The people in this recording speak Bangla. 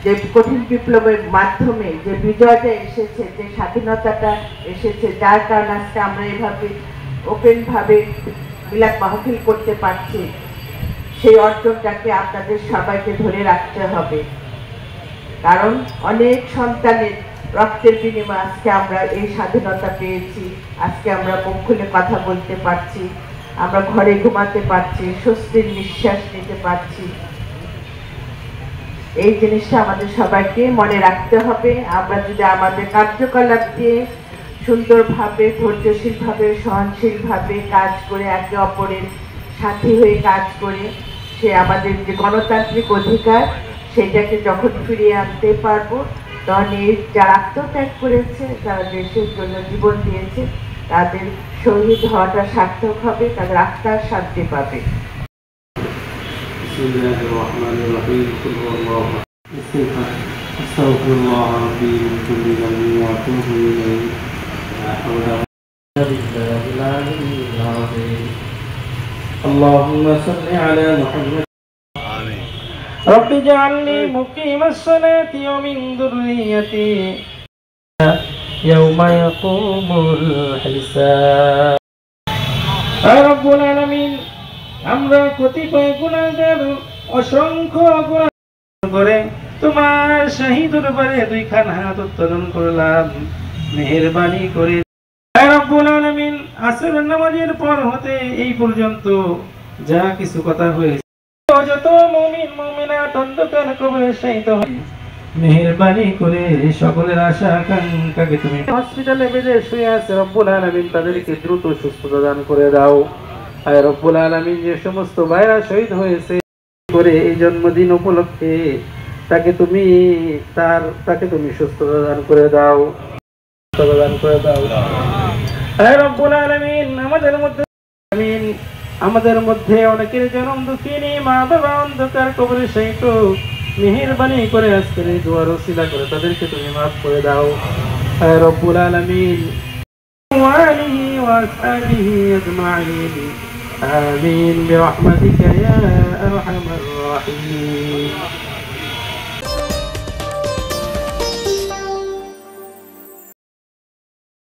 যে কঠিন বিপ্লবের মাধ্যমে যে বিজয়টা এসেছে, যে স্বাধীনতাটা এসেছে, যার কারণে আজকে আমরা এভাবে ওপেনভাবে মিলাদ মাহফিল করতে পারছি, সেই অর্জনটাকে আপনাদের সবাইকে ধরে রাখতে হবে। কারণ অনেক সন্তানের রক্তের বিনিময়ে আজকে আমরা এই স্বাধীনতা পেয়েছি। আজকে আমরা মুখ খুলে কথা বলতে পারছি, আমরা ঘরে ঘুমাতে পারছি, স্বস্তির নিঃশ্বাস নিতে পারছি। এই জিনিসটা আমাদের সবাইকে মনে রাখতে হবে। আমরা যদি আমাদের কার্যকলাপ দিয়ে সুন্দরভাবে, ধৈর্যশীলভাবে, সহনশীলভাবে কাজ করে, একে অপরের সাথী হয়ে কাজ করে, সে আমাদের যে গণতান্ত্রিক অধিকার সেটাকে যখন ফিরিয়ে আনতে পারবো, তখন এই যারা আত্মত্যাগ করেছে, যারা দেশের জন্য জীবন দিয়েছে, তাদের শহীদ হওয়াটা সার্থক হবে, তাদের আত্মার শান্তি পাবে। اللهم صل على محمد. رب اجعلني مقيم الصلاة ومن ذريتي يوم يقوم الحساب. رب العالمين, আমরা কতিপয় গুনাহগার অসংখ্য গুনাহ করে তোমার শাহী দরবারে দুইখান হাত উত্তোলন করলাম, মেহেরবানি করে রব্বুল আলামিন আসরের নামাজের পর হতে এই পর্যন্ত যা কিছু কথা হয়েছে, যত মুমিন মুমিনাত অন্ধকার কবরে শায়িত হয়, মেহেরবানি করে সকলের আশা আকাঙ্ক্ষাকে তুমি হসপিটালে বেডে শুয়ে আছে রব্বুল আলামিন তাদেরকে দ্রুত সুস্থতা দান করে দাও। আয় রব্বুল আলামিন, যে সমস্ত ভাইরা শহীদ হয়েছে করে এই জন্মদিন উপলক্ষে তাকে তুমি সুস্থতা দান করে দাও, দান করে দাও। আয় রব্বুল আলামিন, আমাদের মধ্যে অনেকের জনম দুঃখিনী মা বাবা অন্ধকার কবরে শায়িত, মেহেরবানি করে আজকের এই দুয়ার ওসিলা করে তাদেরকে তুমি মাফ করে দাও। আয় রব্বুল আলামিন, ওয়া আলিহি ওয়া আসহাবিহি আজমাইন, আমিন বিরহমাতিকা ইয়া আরহামার রাহিমিন।